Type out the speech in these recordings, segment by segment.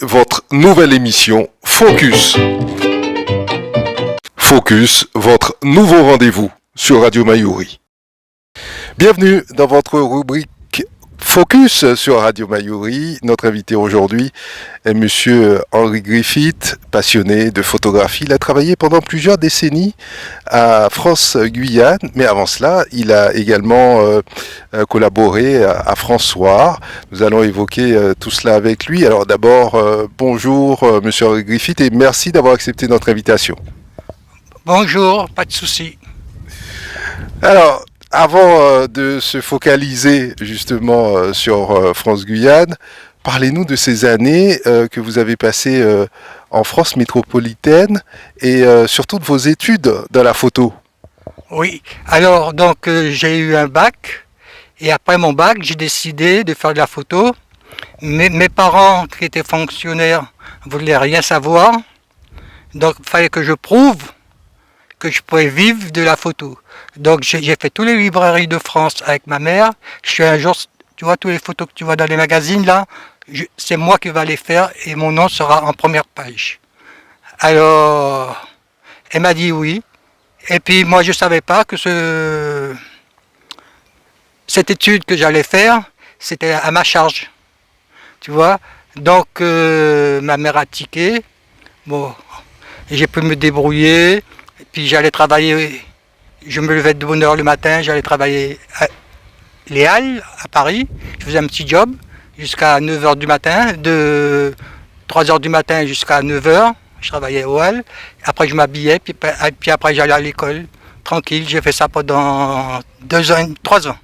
votre nouvelle émission Focus. Focus, votre nouveau rendez-vous sur Radio Mayuri. Bienvenue dans votre rubrique Focus sur Radio Mayuri. Notre invité aujourd'hui est Monsieur Henry Griffith, passionné de photographie. Il a travaillé pendant plusieurs décennies à France-Guyane, mais avant cela, il a également collaboré à François. Nous allons évoquer tout cela avec lui. Alors d'abord, bonjour Monsieur Henry Griffith et merci d'avoir accepté notre invitation. Bonjour, pas de souci. Alors, avant de se focaliser justement sur France-Guyane, parlez-nous de ces années que vous avez passées en France métropolitaine et surtout de vos études dans la photo. Oui, alors donc j'ai eu un bac et après mon bac j'ai décidé de faire de la photo. Mes parents qui étaient fonctionnaires ne voulaient rien savoir, donc il fallait que je prouve que je pouvais vivre de la photo. Donc j'ai fait toutes les librairies de France avec ma mère. Je suis un jour, tu vois, toutes les photos que tu vois dans les magazines là, c'est moi qui vais les faire et mon nom sera en première page. Alors, elle m'a dit oui. Et puis moi je savais pas que cette étude que j'allais faire, c'était à ma charge. Tu vois. Donc ma mère a tiqué. Bon, j'ai pu me débrouiller. Et puis j'allais travailler, je me levais de bonne heure le matin, j'allais travailler à Les Halles, à Paris. Je faisais un petit job jusqu'à 9h du matin, de 3h du matin jusqu'à 9h. Je travaillais aux Halles. Après je m'habillais, puis après j'allais à l'école. Tranquille, j'ai fait ça pendant 3 ans.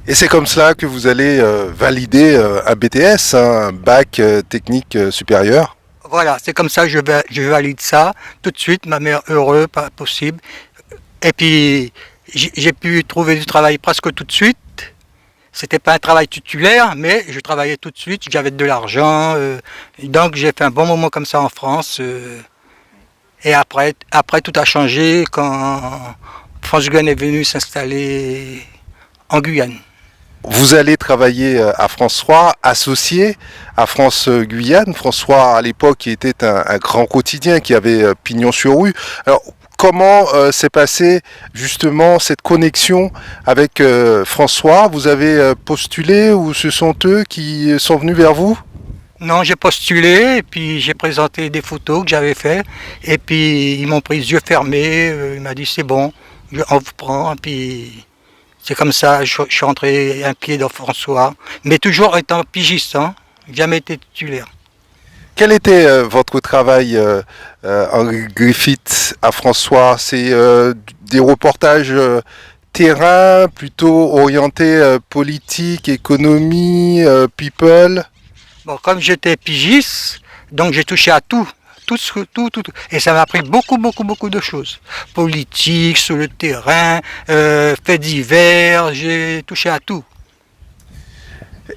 Et c'est comme cela que vous allez valider un BTS, un bac technique supérieur. Voilà, c'est comme ça que je valide ça tout de suite, ma mère heureuse, pas possible. Et puis j'ai pu trouver du travail presque tout de suite. C'était pas un travail titulaire, mais je travaillais tout de suite, j'avais de l'argent. Donc j'ai fait un bon moment comme ça en France. Et après tout a changé quand France-Guyane est venue s'installer en Guyane. Vous allez travailler à François, associé à France-Guyane. François, à l'époque, qui était un grand quotidien, qui avait pignon sur rue. Alors, comment s'est passée justement cette connexion avec François? Vous avez postulé ou ce sont eux qui sont venus vers vous? Non, j'ai postulé et puis j'ai présenté des photos que j'avais faites. Et puis ils m'ont pris les yeux fermés. Il m'a dit c'est bon, on vous prend. Et puis c'est comme ça, je suis rentré un pied dans François, mais toujours étant pigiste, hein, jamais été titulaire. Quel était votre travail, Henry Griffith, à François? C'est des reportages terrain, plutôt orientés politique, économie, people? Bon, comme j'étais pigiste, donc j'ai touché à tout. Tout. Et ça m'a appris beaucoup de choses. Politique, sur le terrain, faits divers, j'ai touché à tout.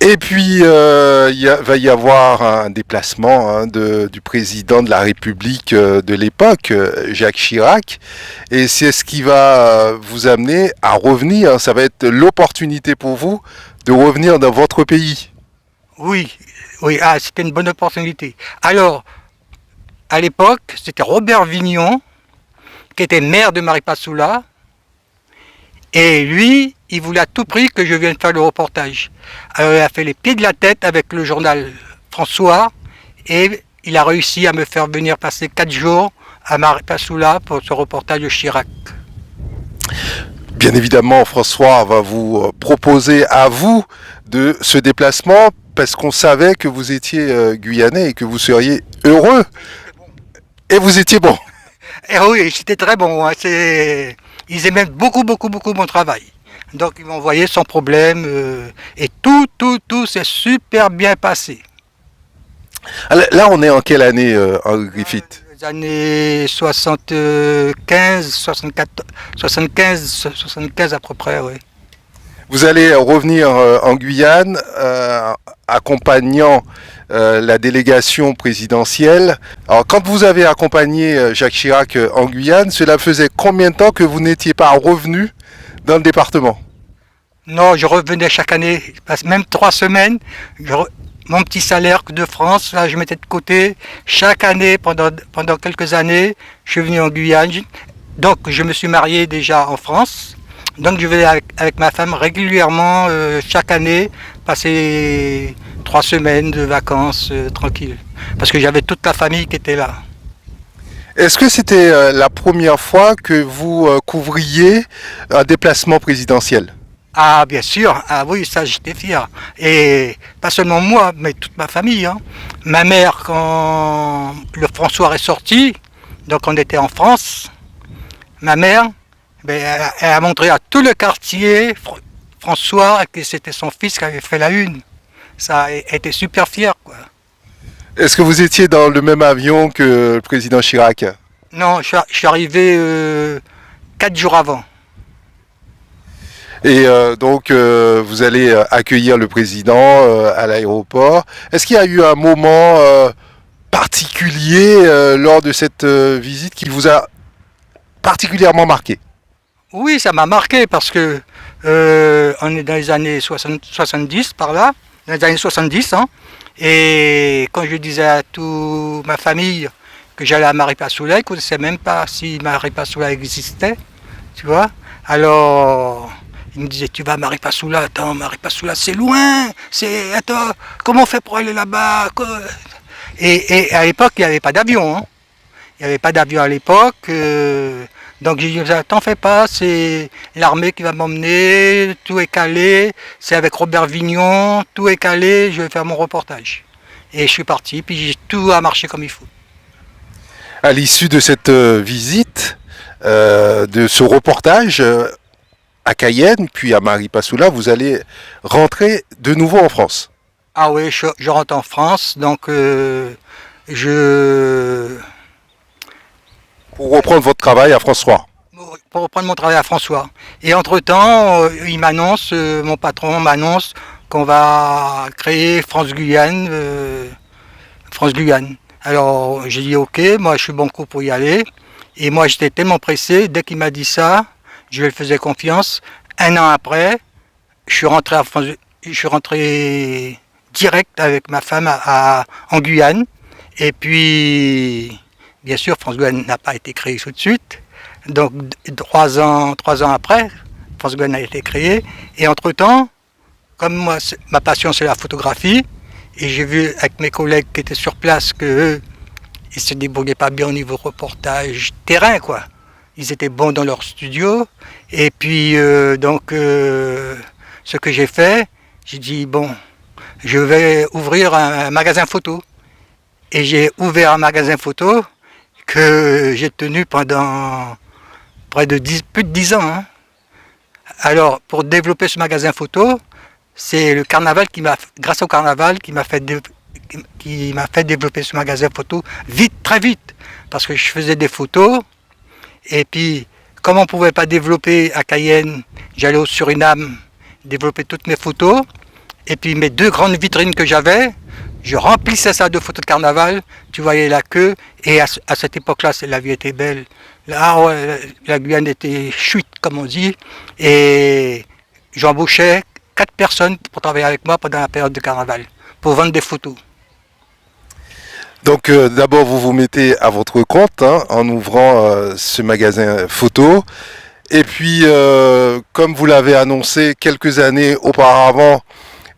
Et puis, va y avoir un déplacement du président de la République de l'époque, Jacques Chirac, et c'est ce qui va vous amener à revenir. Ça va être l'opportunité pour vous de revenir dans votre pays. Oui, c'était une bonne opportunité. Alors, à l'époque, c'était Robert Vignon, qui était maire de Maripasoula, et lui, il voulait à tout prix que je vienne faire le reportage. Alors il a fait les pieds de la tête avec le journal François, et il a réussi à me faire venir passer 4 jours à Maripasoula pour ce reportage de Chirac. Bien évidemment, François va vous proposer à vous de ce déplacement, parce qu'on savait que vous étiez guyanais et que vous seriez heureux. Et vous étiez bon. Et oui, c'était très bon. Hein. Ils aimaient beaucoup mon travail. Donc ils m'ont envoyé sans problème. Et tout s'est super bien passé. Alors, là, on est en quelle année, Henry Griffith? Les années 75, 75 à peu près, oui. Vous allez revenir en Guyane, accompagnant la délégation présidentielle. Alors, quand vous avez accompagné Jacques Chirac en Guyane, cela faisait combien de temps que vous n'étiez pas revenu dans le département? Non, je revenais chaque année, même 3 semaines. mon petit salaire de France, là, je mettais de côté. Chaque année, pendant quelques années, je suis venu en Guyane. Donc, je me suis marié déjà en France. Donc, je vais avec ma femme régulièrement, chaque année, passer 3 semaines de vacances tranquille. Parce que j'avais toute la famille qui était là. Est-ce que c'était la première fois que vous couvriez un déplacement présidentiel? Ah, bien sûr, ah oui, ça j'étais fier. Et pas seulement moi, mais toute ma famille, hein. Ma mère, quand le François est sorti, donc on était en France, ma mère, ben, elle a montré à tout le quartier François que c'était son fils qui avait fait la une. Ça, elle était super fière, quoi. Est-ce que vous étiez dans le même avion que le président Chirac? Non, je suis arrivé 4 jours avant. Et donc, vous allez accueillir le président à l'aéroport. Est-ce qu'il y a eu un moment particulier lors de cette visite qui vous a particulièrement marqué? Oui, ça m'a marqué parce que on est dans les années 70 par là, dans les années 70, hein, et quand je disais à toute ma famille que j'allais à Maripasoula, ils ne savaient même pas si Maripasoula existait, tu vois. Alors, ils me disaient, tu vas à Maripasoula, attends, Maripasoula c'est loin, attends, comment on fait pour aller là-bas? Et à l'époque, il n'y avait pas d'avion, hein. Il n'y avait pas d'avion à l'époque. Donc j'ai dit, t'en fais pas, c'est l'armée qui va m'emmener, tout est calé, c'est avec Robert Vignon, tout est calé, je vais faire mon reportage. Et je suis parti, puis tout a marché comme il faut. À l'issue de cette visite, de ce reportage à Cayenne, puis à Maripasoula, vous allez rentrer de nouveau en France. Ah oui, je rentre en France, donc je... Pour reprendre votre travail à France 3. Pour reprendre mon travail à François. Et entre-temps, il m'annonce, mon patron m'annonce qu'on va créer France Guyane. France Guyane. Alors j'ai dit ok, moi je suis bon coup pour y aller. Et moi j'étais tellement pressé, dès qu'il m'a dit ça, je lui faisais confiance. Un an après, je suis rentré à France, je suis rentré direct avec ma femme en Guyane. Et puis, bien sûr, France Guyane n'a pas été créée tout de suite. Donc 3 ans après, France Guyane a été créée. Et entre-temps, comme moi, ma passion c'est la photographie, et j'ai vu avec mes collègues qui étaient sur place qu'eux, ils se débrouillaient pas bien au niveau reportage terrain, quoi. Ils étaient bons dans leur studio. Et puis, ce que j'ai fait, j'ai dit, bon, je vais ouvrir un magasin photo. Et j'ai ouvert un magasin photo que j'ai tenu pendant près de plus de 10 ans. Hein. Alors, pour développer ce magasin photo, c'est le carnaval grâce au carnaval, qui m'a fait développer ce magasin photo vite, très vite. Parce que je faisais des photos, et puis, comme on ne pouvait pas développer à Cayenne, j'allais au Suriname développer toutes mes photos. Et puis, mes 2 grandes vitrines que j'avais, je remplissais ça de photos de carnaval, tu voyais la queue, et à cette époque-là, la vie était belle. Là, la Guyane était chute, comme on dit, et j'embauchais 4 personnes pour travailler avec moi pendant la période de carnaval, pour vendre des photos. Donc d'abord vous vous mettez à votre compte hein, en ouvrant ce magasin photo. Et puis comme vous l'avez annoncé quelques années auparavant,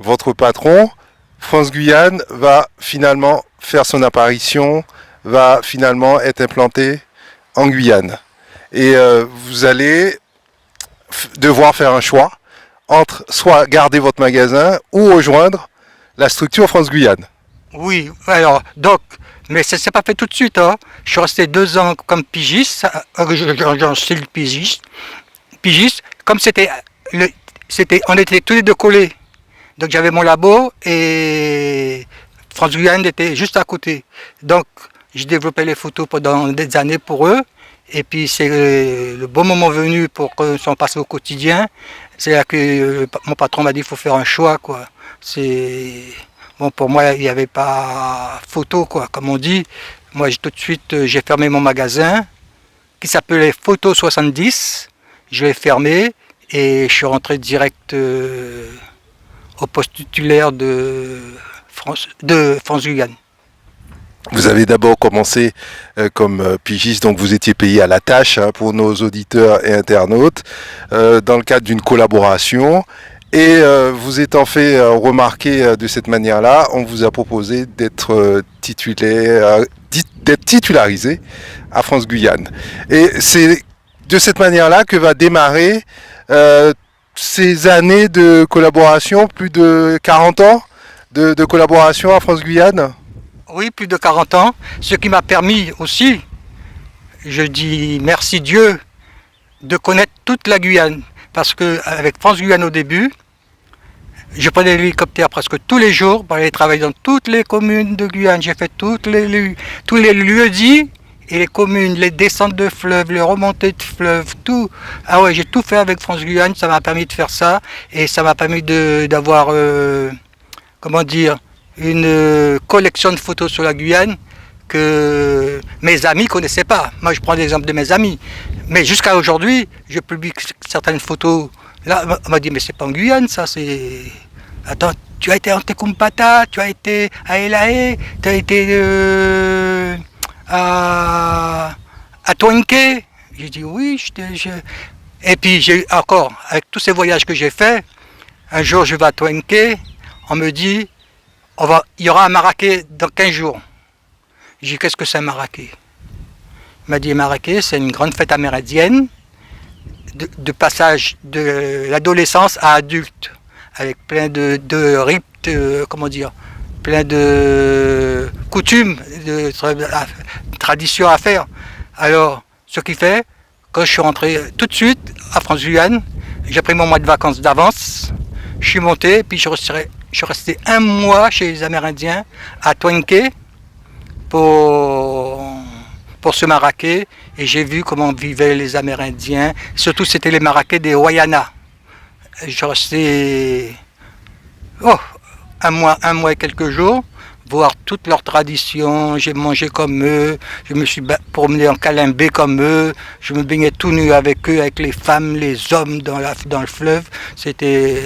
votre patron, France Guyane, va finalement faire son apparition, va finalement être implanté en Guyane. Et vous allez devoir faire un choix entre soit garder votre magasin ou rejoindre la structure France Guyane. Oui, alors, donc, mais ça ne s'est pas fait tout de suite. Hein. Je suis resté 2 ans comme pigiste, en style pigiste. Comme on était tous les deux collés. Donc j'avais mon labo et France Guyane était juste à côté. Donc j'ai développé les photos pendant des années pour eux. Et puis c'est le bon moment venu pour qu'on s'en passe au quotidien. C'est là que mon patron m'a dit qu'il faut faire un choix, quoi. Bon, pour moi, il n'y avait pas photo, quoi, comme on dit. Moi, tout de suite, j'ai fermé mon magasin qui s'appelait Photo 70. Je l'ai fermé et je suis rentré direct au poste titulaire de France-Guyane. Vous avez d'abord commencé comme pigiste, donc vous étiez payé à la tâche pour nos auditeurs et internautes, dans le cadre d'une collaboration. Et vous étant fait remarquer de cette manière-là, on vous a proposé d'être titularisé à France-Guyane. Et c'est de cette manière-là que va démarrer ces années de collaboration, plus de 40 ans de collaboration à France-Guyane. Oui, plus de 40 ans, ce qui m'a permis aussi, je dis merci Dieu, de connaître toute la Guyane. Parce qu'avec France Guyane au début, je prenais l'hélicoptère presque tous les jours pour aller travailler dans toutes les communes de Guyane. J'ai fait tous les lieux-dits et les communes, les descentes de fleuves, les remontées de fleuves, tout. Ah ouais, j'ai tout fait avec France Guyane, ça m'a permis de faire ça. Et ça m'a permis d'avoir, comment dire, une collection de photos sur la Guyane que mes amis ne connaissaient pas. Moi, je prends l'exemple de mes amis. Mais jusqu'à aujourd'hui, je publie certaines photos. Là, on m'a dit, mais c'est pas en Guyane, ça, c'est... Attends, tu as été en Tekumpata, tu as été à Elae, tu as été à Toinke. J'ai dit, oui, Et puis, j'ai encore, avec tous ces voyages que j'ai faits, un jour, je vais à Toinke, on me dit, il y aura un maraquet dans 15 jours. J'ai dit, qu'est-ce que c'est un maraquet? Il m'a dit, maraquet, c'est une grande fête amérindienne de passage de l'adolescence à adulte, avec plein de rites, comment dire, plein de coutumes, de traditions à faire. Alors, ce qui fait, quand je suis rentré tout de suite à France-Guyane, j'ai pris mon mois de vacances d'avance, je suis monté, puis je suis resté un mois chez les Amérindiens à Toinke pour ce maraquet, et j'ai vu comment vivaient les Amérindiens. Surtout, c'était les maraquets des Wayana. Je suis resté un mois et quelques jours, voir toutes leurs traditions. J'ai mangé comme eux, je me suis promené en calimbé comme eux, je me baignais tout nu avec eux, avec les femmes, les hommes dans le fleuve. C'était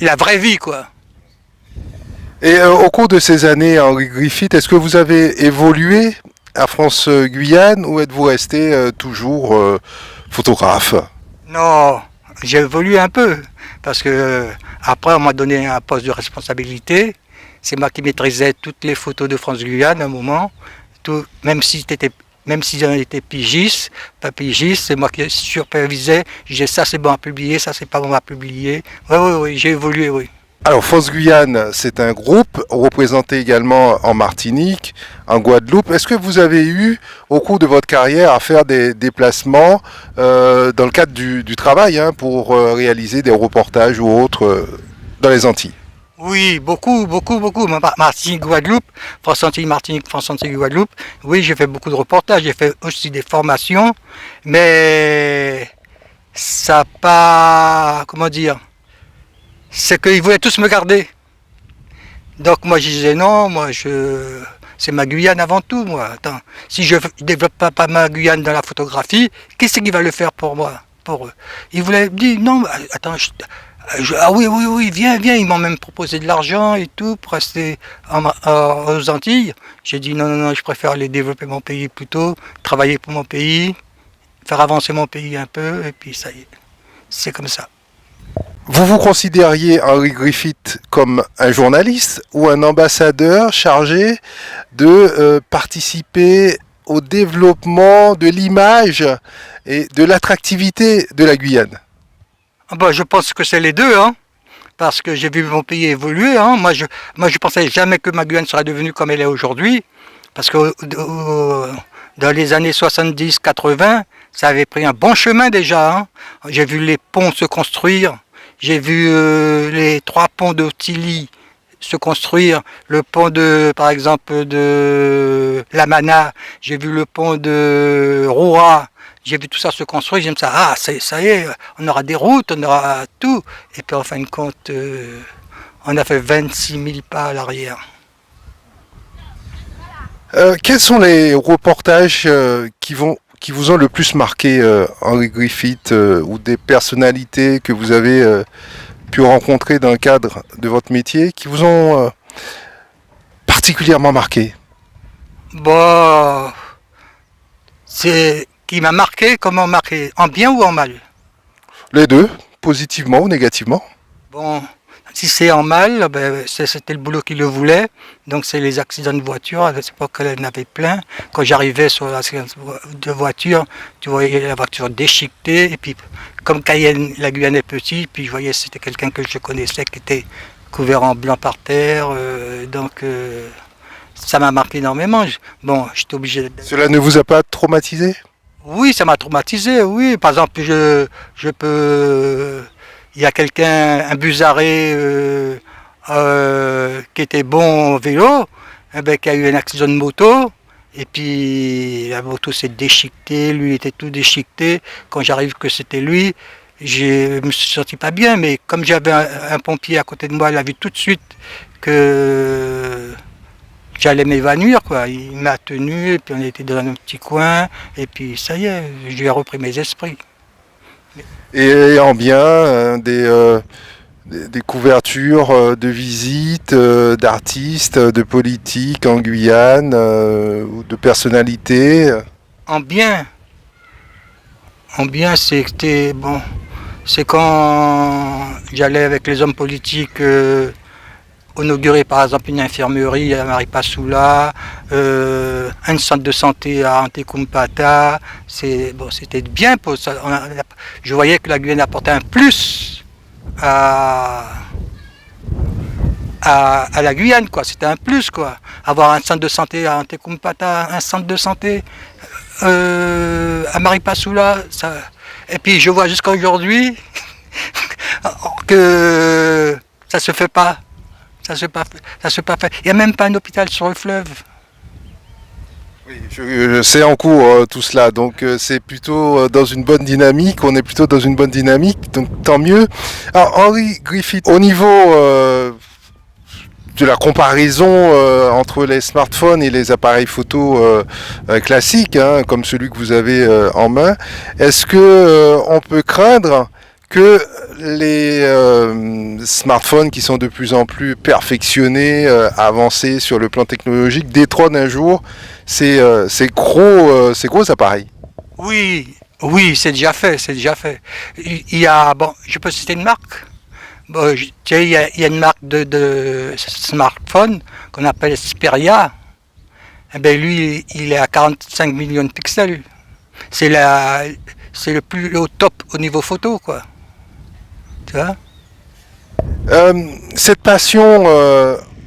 la vraie vie, quoi. Et au cours de ces années, Henri Griffith, est-ce que vous avez évolué à France-Guyane ou êtes-vous resté toujours photographe? Non, j'ai évolué un peu, parce que après on m'a donné un poste de responsabilité. C'est moi qui maîtrisais toutes les photos de France-Guyane à un moment, même si j'en étais pigiste, pas pigiste, c'est moi qui supervisais. Je disais ça c'est bon à publier, ça c'est pas bon à publier. Oui, j'ai évolué, oui. Alors, France Guyane, c'est un groupe représenté également en Martinique, en Guadeloupe. Est-ce que vous avez eu, au cours de votre carrière, à faire des déplacements dans le cadre du travail pour réaliser des reportages ou autres dans les Antilles? Oui, beaucoup. Martinique, Guadeloupe, France Antilles, Martinique, France Antilles, Guadeloupe. Oui, j'ai fait beaucoup de reportages, j'ai fait aussi des formations, mais ça n'a pas, comment dire, c'est qu'ils voulaient tous me garder. Donc moi je disais non, c'est ma Guyane avant tout, moi. Attends, si je ne développe pas ma Guyane dans la photographie, qui c'est qui va le faire pour moi, pour eux? Ils voulaient me dire non, attends, ah oui, viens, ils m'ont même proposé de l'argent et tout pour rester aux Antilles. J'ai dit non, je préfère aller développer mon pays plutôt, travailler pour mon pays, faire avancer mon pays un peu, et puis ça y est, c'est comme ça. Vous vous considériez, Henri Griffith, comme un journaliste ou un ambassadeur chargé de participer au développement de l'image et de l'attractivité de la Guyane? Je pense que c'est les deux, parce que j'ai vu mon pays évoluer. Moi, je pensais jamais que ma Guyane serait devenue comme elle est aujourd'hui, parce que dans les années 70-80, ça avait pris un bon chemin déjà. J'ai vu les ponts se construire. J'ai vu les 3 ponts de Tilly se construire, le pont par exemple de Lamana, j'ai vu le pont de Roura, j'ai vu tout ça se construire, j'ai dit ça, ça y est, on aura des routes, on aura tout. Et puis en fin de compte, on a fait 26 000 pas à l'arrière. Quels sont les reportages qui vous ont le plus marqué, Henri Griffith, ou des personnalités que vous avez pu rencontrer dans le cadre de votre métier qui vous ont particulièrement marqué? Bon, c'est qui m'a marqué, comment marqué, en bien ou en mal? Les deux, positivement ou négativement? Bon, si c'est en mal, ben, c'était le boulot qui le voulait. Donc c'est les accidents de voiture. À cette époque, elle en avait plein. Quand j'arrivais sur l'accident de voiture, tu voyais la voiture déchiquetée. Et puis, comme Cayenne, la Guyane est petite, puis je voyais que c'était quelqu'un que je connaissais qui était couvert en blanc par terre. Ça m'a marqué énormément. Bon, j'étais obligé de... Cela ne vous a pas traumatisé? Oui, ça m'a traumatisé, oui. Par exemple, je peux... Il y a quelqu'un, un busaré qui était bon au vélo, eh ben, qui a eu un accident de moto, et puis la moto s'est déchiquetée, lui était tout déchiqueté. Quand j'arrive que c'était lui, je me suis senti pas bien, mais comme j'avais un pompier à côté de moi, il a vu tout de suite que j'allais m'évanouir, quoi. Il m'a tenu, et puis on était dans un petit coin, et puis ça y est, je lui ai repris mes esprits. Et en bien, des couvertures de visites d'artistes, de politiques en Guyane, ou de personnalités? En bien, c'était bon. C'est quand j'allais avec les hommes politiques inaugurer par exemple une infirmerie à Maripasoula, un centre de santé à Antekumpata. Bon, c'était bien pour ça. Je voyais que la Guyane apportait un plus à la Guyane, quoi. C'était un plus, quoi. Avoir un centre de santé à Antekumpata, un centre de santé à Maripasoula, ça... Et puis je vois jusqu'à aujourd'hui que ça se fait pas. Ça se pas fait. Il n'y a même pas un hôpital sur le fleuve. Oui, je sais en cours tout cela, donc c'est plutôt dans une bonne dynamique, on est plutôt dans une bonne dynamique, donc tant mieux. Alors Henry Griffith, au niveau de la comparaison entre les smartphones et les appareils photo classiques, hein, comme celui que vous avez en main, est-ce que on peut craindre que les smartphones qui sont de plus en plus perfectionnés, avancés sur le plan technologique, détrônent un jour ces gros appareils? Oui, oui, c'est déjà fait, c'est déjà fait. Il y a, bon, je peux citer une marque. Bon, il y a une marque de smartphone qu'on appelle Xperia. Eh bien, lui, il est à 45 millions de pixels. C'est le plus au top au niveau photo, quoi. Tu vois? Cette passion,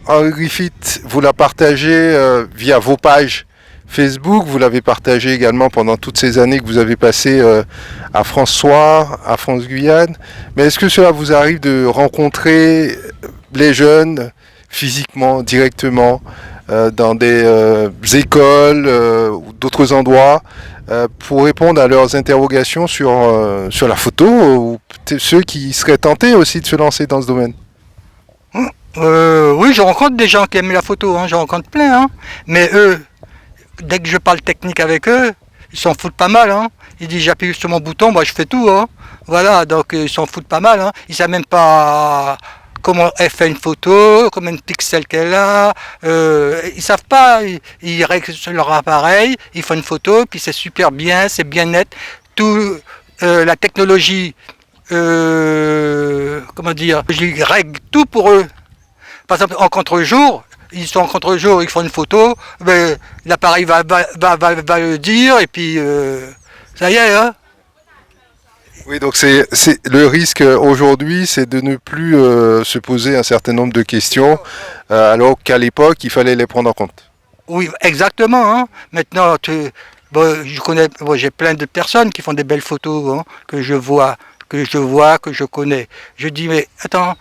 Henry Griffith, vous la partagez via vos pages Facebook, vous l'avez partagé également pendant toutes ces années que vous avez passées à France Soir, à France Guyane. Mais est-ce que cela vous arrive de rencontrer les jeunes physiquement, directement, dans des écoles ou d'autres endroits pour répondre à leurs interrogations sur la photo, ou peut-être ceux qui seraient tentés aussi de se lancer dans ce domaine? Oui, je rencontre des gens qui aiment la photo, hein, j'en rencontre plein, hein. Mais eux, dès que je parle technique avec eux, ils s'en foutent pas mal, hein. Ils disent j'appuie sur mon bouton, moi je fais tout, hein. Voilà, donc ils s'en foutent pas mal, hein. Ils savent même pas comment elle fait une photo, combien de pixels qu'elle a. Ils savent pas, ils règlent sur leur appareil, ils font une photo, puis c'est super bien, c'est bien net. Tout la technologie, comment dire, je règle tout pour eux. Par exemple, en contre-jour, ils sont en contre-jour, ils font une photo, ben, l'appareil va le dire, et puis ça y est, hein. Oui, donc c'est le risque aujourd'hui, c'est de ne plus se poser un certain nombre de questions, alors qu'à l'époque, il fallait les prendre en compte. Oui, exactement, hein. Maintenant, bon, j'ai plein de personnes qui font des belles photos, hein, que je connais. Je dis, mais attends,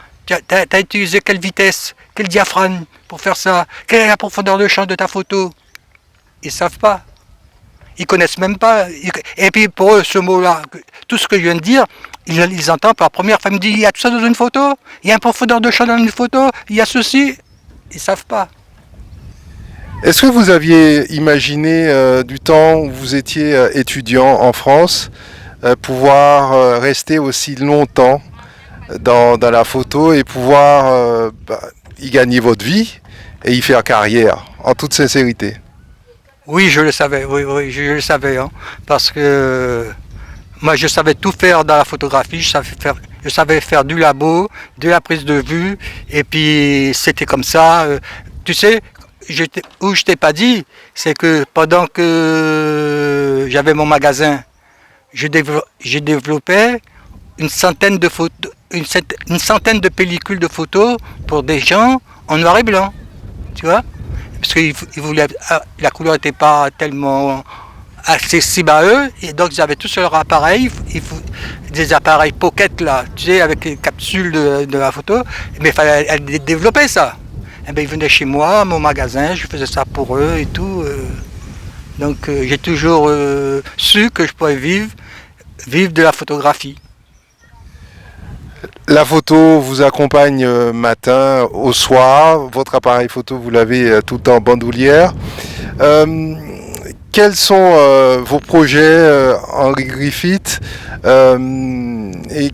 t'as utilisé quelle vitesse, quel diaphragme pour faire ça? Quelle est la profondeur de champ de ta photo? Ils savent pas. Ils connaissent même pas. Et puis pour eux, ce mot-là, tout ce que je viens de dire, ils entendent pour la première fois. Ils me disent, il y a tout ça dans une photo? Il y a une profondeur de champ dans une photo? Il y a ceci? Ils savent pas. Est-ce que vous aviez imaginé du temps où vous étiez étudiant en France pouvoir rester aussi longtemps dans la photo et pouvoir y gagner votre vie et y faire carrière, en toute sincérité. Oui, je le savais, oui, je le savais, hein, parce que moi je savais tout faire dans la photographie, je savais faire du labo, de la prise de vue, et puis c'était comme ça. Tu sais, où je t'ai pas dit, c'est que pendant que j'avais mon magasin, j'ai développé une centaine de photos, une centaine de pellicules de photos pour des gens en noir et blanc, tu vois, parce qu'ils voulaient, la couleur n'était pas tellement accessible à eux, et donc ils avaient tous sur leur appareil, des appareils pocket là, tu sais, avec les capsules de la photo, mais il fallait développer ça. Et bien, ils venaient chez moi, à mon magasin, je faisais ça pour eux et tout. Donc j'ai toujours su que je pourrais vivre de la photographie. La photo vous accompagne matin au soir. Votre appareil photo, vous l'avez tout le temps en bandoulière. Quels sont vos projets, Henri Griffith, et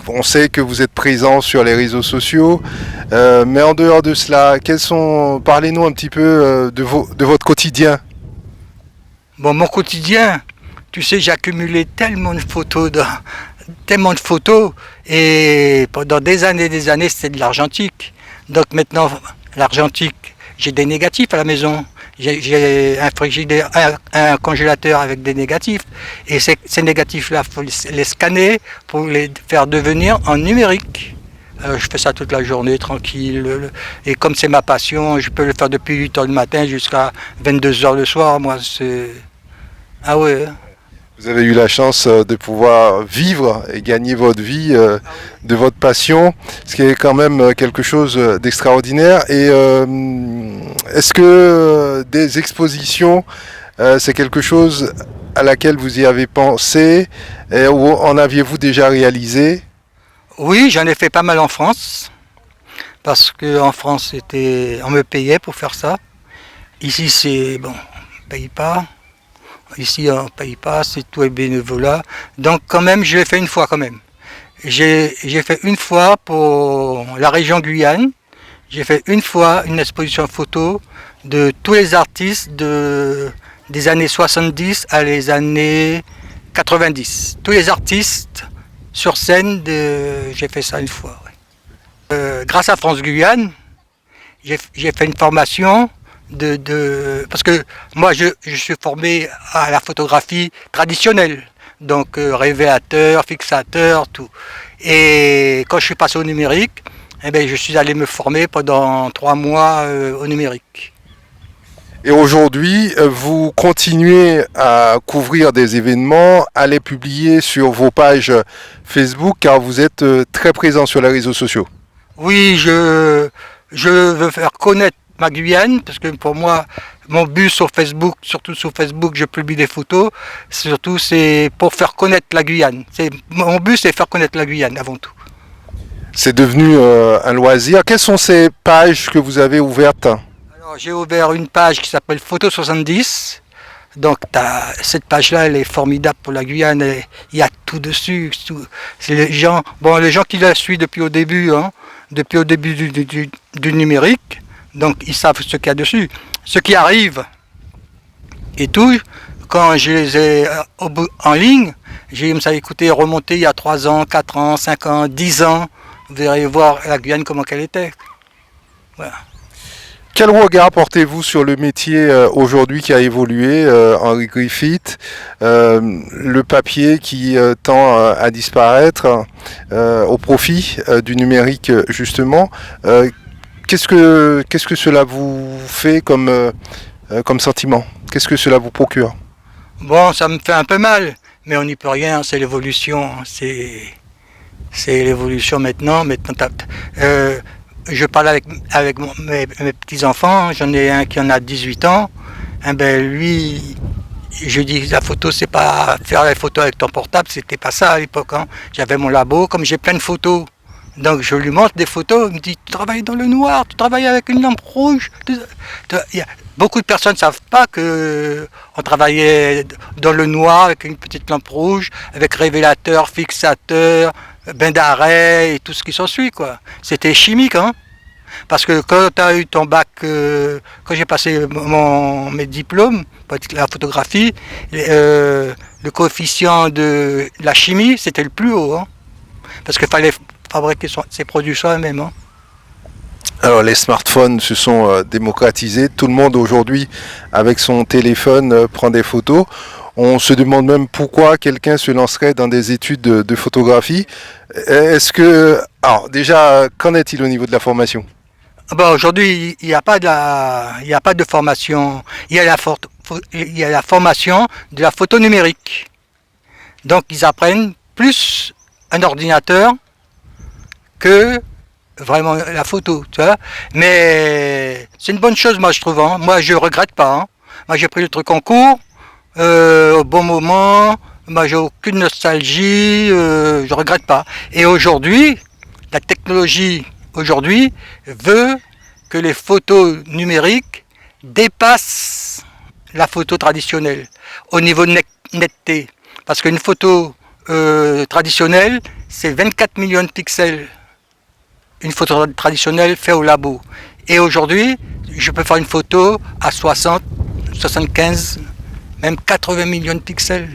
on sait que vous êtes présent sur les réseaux sociaux, mais en dehors de cela, parlez-nous un petit peu de votre quotidien. Bon, mon quotidien, tu sais, j'ai accumulé tellement de photos, et pendant des années, c'était de l'argentique. Donc maintenant, l'argentique, j'ai des négatifs à la maison. J'ai un frigidaire, un congélateur avec des négatifs. Et ces négatifs-là, il faut les scanner pour les faire devenir en numérique. Je fais ça toute la journée, tranquille. Et comme c'est ma passion, je peux le faire depuis 8 h du matin jusqu'à 22 h le soir. Moi, c'est... Ah ouais. Vous avez eu la chance de pouvoir vivre et gagner votre vie de votre passion, ce qui est quand même quelque chose d'extraordinaire. Et est-ce que des expositions, c'est quelque chose à laquelle vous y avez pensé, ou en aviez-vous déjà réalisé? Oui, j'en ai fait pas mal en France, parce qu'en France, on me payait pour faire ça. Ici, c'est bon, on ne paye pas. Ici, on ne paye pas, c'est tout est bénévolat. Donc, quand même, je l'ai fait une fois quand même. J'ai fait une fois pour la région Guyane. J'ai fait une fois une exposition photo de tous les artistes des années 70 à les années 90. Tous les artistes sur scène, j'ai fait ça une fois. Ouais. Grâce à France Guyane, j'ai fait une formation parce que moi je suis formé à la photographie traditionnelle, donc révélateur, fixateur, tout. Et quand je suis passé au numérique, eh bien, je suis allé me former pendant 3 mois au numérique. Et aujourd'hui, vous continuez à couvrir des événements, à les publier sur vos pages Facebook, car vous êtes très présent sur les réseaux sociaux. Oui, je veux faire connaître ma Guyane, parce que pour moi, mon but sur Facebook, surtout sur Facebook, je publie des photos, surtout c'est pour faire connaître la Guyane. Mon but, c'est faire connaître la Guyane avant tout. C'est devenu un loisir. Quelles sont ces pages que vous avez ouvertes? Alors, j'ai ouvert une page qui s'appelle Photo 70. Donc cette page-là, elle est formidable pour la Guyane. Il y a tout dessus. C'est les gens qui la suivent depuis au début, hein, depuis au début du numérique. Donc ils savent ce qu'il y a dessus. Ce qui arrive et tout, quand je les ai en ligne, j'ai ça écouté remonter il y a 3 ans, 4 ans, 5 ans, 10 ans. Vous verrez voir la Guyane comment elle était. Voilà. Quel regard portez-vous sur le métier aujourd'hui qui a évolué, Henri Griffith, le papier qui tend à disparaître au profit du numérique justement? Qu'est-ce que cela vous fait comme sentiment? Qu'est-ce que cela vous procure? Bon, ça me fait un peu mal, mais on n'y peut rien, c'est l'évolution. C'est l'évolution maintenant. Je parle avec mes petits-enfants, j'en ai un qui en a 18 ans. Eh ben, lui, je dis la photo, c'est pas faire les photos avec ton portable, c'était pas ça à l'époque. Hein. J'avais mon labo, comme j'ai plein de photos. Donc je lui montre des photos, il me dit tu travailles dans le noir, tu travailles avec une lampe rouge. Beaucoup de personnes ne savent pas qu'on travaillait dans le noir avec une petite lampe rouge, avec révélateur, fixateur, bain d'arrêt et tout ce qui s'ensuit, quoi. C'était chimique, hein. Parce que quand tu as eu ton bac, quand j'ai passé mes diplômes, la photographie, le coefficient de la chimie, c'était le plus haut, hein. Parce qu'il fallait fabriquer ses produits soi-même, hein. Alors les smartphones se sont démocratisés. Tout le monde aujourd'hui, avec son téléphone, prend des photos. On se demande même pourquoi quelqu'un se lancerait dans des études de photographie. Est-ce que... Alors déjà, qu'en est-il au niveau de la formation? Bon, aujourd'hui, il n'y a pas de formation. Il y a la formation de la photo numérique. Donc, ils apprennent plus un ordinateur que vraiment la photo, tu vois. Mais c'est une bonne chose, moi, je trouve, hein. Moi, je regrette pas, hein. Moi, j'ai pris le truc en cours, au bon moment. Moi, j'ai aucune nostalgie, je regrette pas. Et aujourd'hui, la technologie aujourd'hui veut que les photos numériques dépassent la photo traditionnelle au niveau de netteté. Parce qu'une photo traditionnelle, c'est 24 millions de pixels. Une photo traditionnelle faite au labo. Et aujourd'hui, je peux faire une photo à 60, 75, même 80 millions de pixels.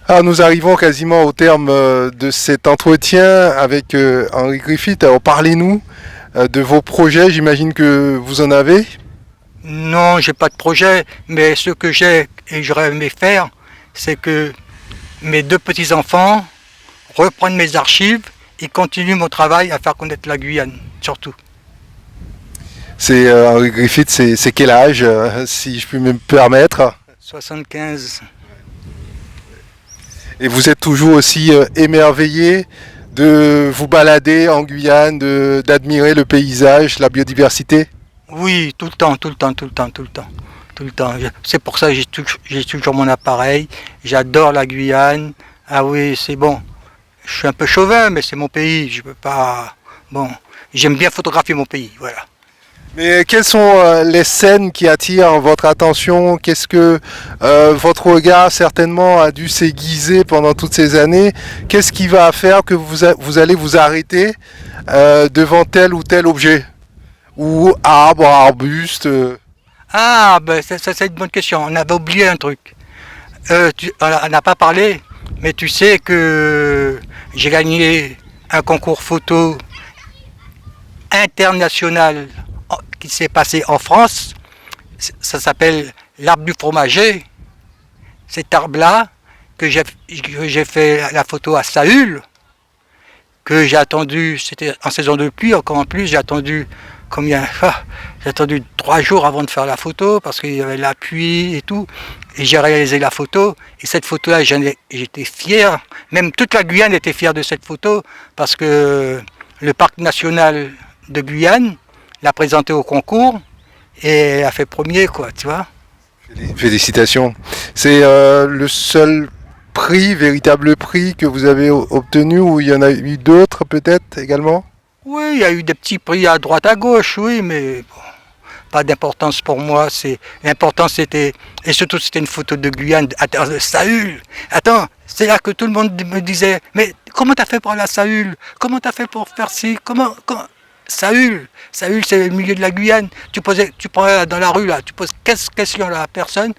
Alors nous arrivons quasiment au terme de cet entretien avec Henri Griffith. Alors parlez-nous de vos projets, j'imagine que vous en avez. Non, j'ai pas de projet, mais ce que j'ai et j'aurais aimé faire, c'est que mes deux petits-enfants reprennent mes archives et continuent mon travail à faire connaître la Guyane, surtout. C'est Henri Griffith, c'est quel âge, si je puis me permettre? 75. Et vous êtes toujours aussi émerveillé de vous balader en Guyane, d'admirer le paysage, la biodiversité? Oui, tout le temps, tout le temps, tout le temps, tout le temps. Tout le temps. C'est pour ça que j'ai toujours mon appareil. J'adore la Guyane. Ah oui, c'est bon. Je suis un peu chauvin, mais c'est mon pays. Je peux pas. Bon, j'aime bien photographier mon pays, voilà. Mais quelles sont les scènes qui attirent votre attention? Qu'est-ce que votre regard certainement a dû s'aiguiser pendant toutes ces années? Qu'est-ce qui va faire que vous allez vous arrêter devant tel ou tel objet? Ou arbre, arbuste? Ah, ben ça c'est une bonne question. On avait oublié un truc. On n'a pas parlé, mais tu sais que j'ai gagné un concours photo international qui s'est passé en France. Ça s'appelle l'arbre du fromager. Cet arbre-là, que j'ai fait la photo à Saül, que j'ai attendu, c'était en saison de pluie, encore en plus, j'ai attendu combien? J'ai attendu 3 jours avant de faire la photo parce qu'il y avait la pluie et tout. Et j'ai réalisé la photo. Et cette photo-là, j'étais fier. Même toute la Guyane était fière de cette photo parce que le parc national de Guyane l'a présenté au concours et elle a fait premier, quoi, tu vois. Félicitations. C'est le seul prix, véritable prix que vous avez obtenu ou il y en a eu d'autres peut-être également? Oui, il y a eu des petits prix à droite à gauche, oui, mais bon, pas d'importance pour moi. L'important c'était, et surtout c'était une photo de Guyane à terre de Saül. Attends, c'est là que tout le monde me disait, mais comment t'as fait pour aller à Saül? Comment t'as fait pour faire ci? Comment... Saül, c'est le milieu de la Guyane. Tu prends dans la rue là, tu poses 15 questions à la personne.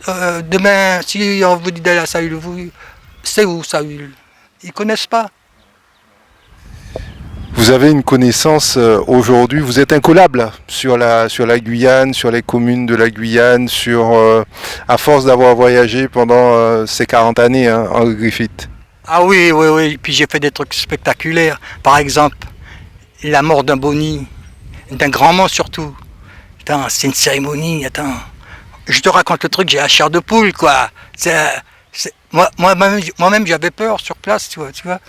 Demain, si on vous dit d'aller à Saül, c'est où Saül? Ils connaissent pas. Vous avez une connaissance aujourd'hui, vous êtes incollable sur la Guyane, sur les communes de la Guyane, à force d'avoir voyagé pendant ces 40 années, hein, Henri Griffith. Ah oui, oui, oui. Puis j'ai fait des trucs spectaculaires. Par exemple, la mort d'un boni, d'un grand monstre surtout. Attends, c'est une cérémonie, attends. Je te raconte le truc, j'ai la chair de poule, quoi. Moi-même, j'avais peur sur place, tu vois.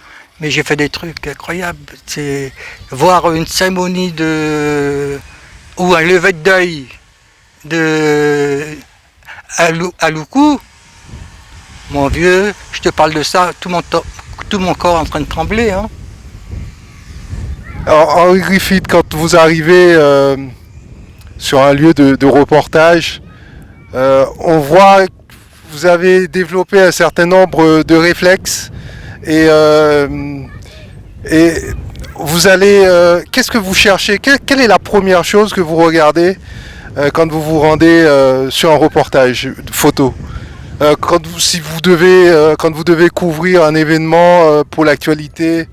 Mais j'ai fait des trucs incroyables. C'est voir une cérémonie ou un lever de deuil à Loukou. Mon vieux, je te parle de ça, tout mon corps est en train de trembler, hein. Alors Henri Griffith, quand vous arrivez sur un lieu de reportage, on voit que vous avez développé un certain nombre de réflexes Et vous allez, qu'est-ce que vous cherchez? Quelle est la première chose que vous regardez quand vous vous rendez sur un reportage photo? Quand vous devez couvrir un événement pour l'actualité,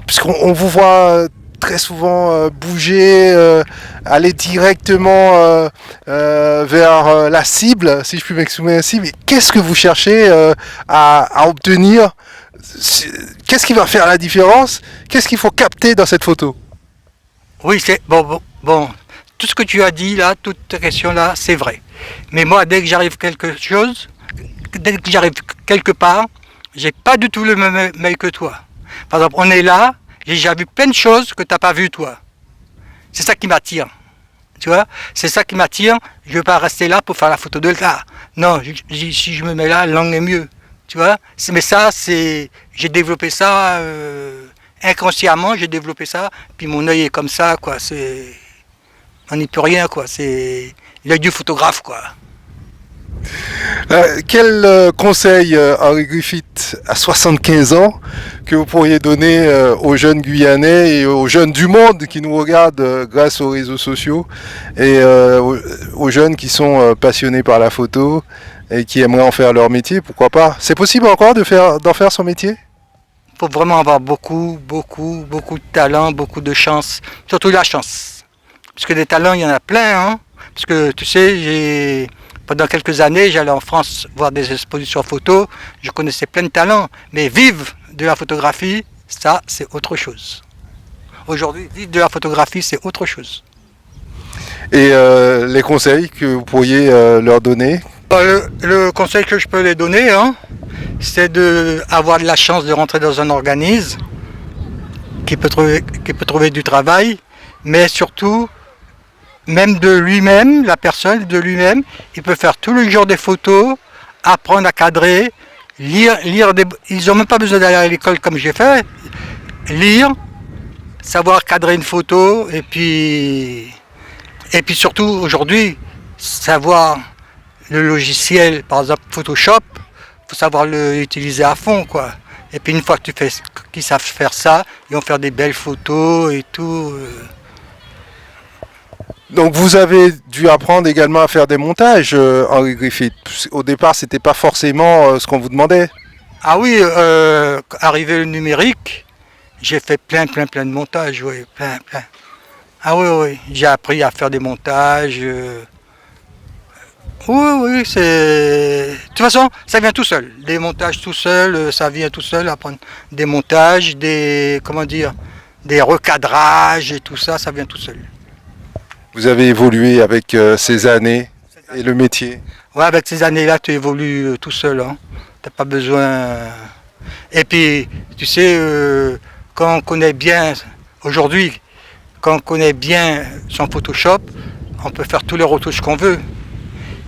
puisqu'on vous voit très souvent bouger, aller directement vers la cible, si je puis m'exprimer ainsi. Mais qu'est-ce que vous cherchez à obtenir? Qu'est-ce qui va faire la différence? Qu'est-ce qu'il faut capter dans cette photo? Oui, c'est bon. Tout ce que tu as dit là, toutes tes questions là, c'est vrai. Mais moi, dès que j'arrive quelque part, j'ai pas du tout le même œil que toi. Par exemple, on est là, j'ai déjà vu plein de choses que t'as pas vu toi. C'est ça qui m'attire. Tu vois, c'est ça qui m'attire. Je veux pas rester là pour faire la photo de là. Non, si je me mets là, l'angle est mieux. Tu vois, mais ça, j'ai développé ça inconsciemment. J'ai développé ça. Puis mon œil est comme ça, quoi. On n'y peut rien, quoi. C'est l'œil du photographe, quoi. Quel conseil, Henri Griffith, à 75 ans, que vous pourriez donner aux jeunes Guyanais et aux jeunes du monde qui nous regardent grâce aux réseaux sociaux et aux jeunes qui sont passionnés par la photo et qui aimeraient en faire leur métier, pourquoi pas? C'est possible encore d'en faire son métier? Il faut vraiment avoir beaucoup de talent, beaucoup de chance, surtout la chance. Parce que des talents, il y en a plein, hein. Parce que tu sais, pendant quelques années, j'allais en France voir des expositions photo, je connaissais plein de talents, mais vivre de la photographie, ça, c'est autre chose. Aujourd'hui, vivre de la photographie, c'est autre chose. Et les conseils que vous pourriez leur donner? Le conseil que je peux les donner, hein, c'est d'avoir de la chance de rentrer dans un organisme qui peut trouver du travail, mais surtout, même de lui-même, la personne de lui-même, il peut faire tous les jours des photos, apprendre à cadrer, lire ils n'ont même pas besoin d'aller à l'école comme j'ai fait, lire, savoir cadrer une photo, et puis surtout aujourd'hui, savoir le logiciel, par exemple Photoshop, il faut savoir l'utiliser à fond, quoi. Et puis une fois qu'ils savent faire ça, ils vont faire des belles photos et tout. Donc vous avez dû apprendre également à faire des montages, Henri Griffith. Au départ, c'était pas forcément ce qu'on vous demandait. Ah oui, arrivé le numérique, j'ai fait plein de montages, oui, plein. Ah oui, j'ai appris à faire des montages. Oui, c'est... De toute façon, ça vient tout seul. Des montages tout seul, ça vient tout seul, apprendre des montages, des recadrages et tout ça, ça vient tout seul. Vous avez évolué avec ces années et le métier. Ouais, avec ces années-là, tu évolues tout seul. Hein. T'as pas besoin... Et puis, tu sais, quand on connaît bien, aujourd'hui, quand on connaît bien son Photoshop, on peut faire tous les retouches qu'on veut.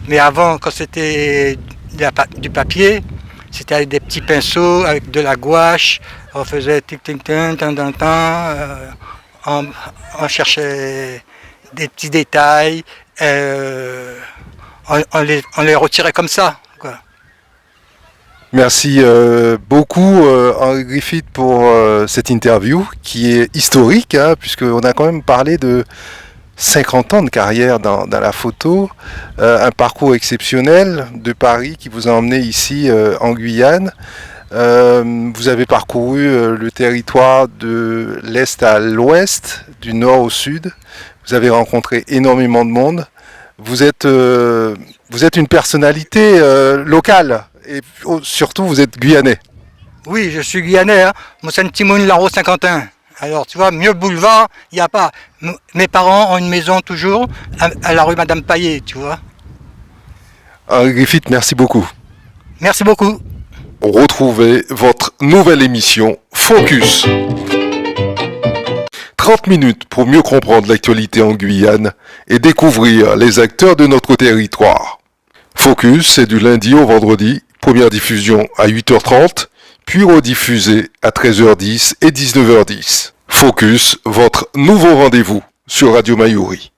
Mais avant, quand c'était du papier, c'était avec des petits pinceaux, avec de la gouache, on faisait on cherchait des petits détails, on les retirait comme ça, quoi. Merci beaucoup Henri Griffith pour cette interview qui est historique, hein, puisqu'on a quand même parlé de 50 ans de carrière dans la photo, un parcours exceptionnel de Paris qui vous a emmené ici en Guyane. Vous avez parcouru le territoire de l'est à l'ouest, du nord au sud. Vous avez rencontré énormément de monde. Vous êtes une personnalité locale et surtout vous êtes guyanais. Oui, je suis guyanais. Hein. Moi, c'est un petit moun Laro 51. Alors, tu vois, mieux boulevard, il n'y a pas. Mes parents ont une maison toujours à la rue Madame Paillet, tu vois. Henri Griffith, merci beaucoup. Merci beaucoup. Retrouvez votre nouvelle émission Focus. 30 minutes pour mieux comprendre l'actualité en Guyane et découvrir les acteurs de notre territoire. Focus, c'est du lundi au vendredi, première diffusion à 8h30, puis rediffusée à 13h10 et 19h10. Focus, votre nouveau rendez-vous sur Radio Mayuri.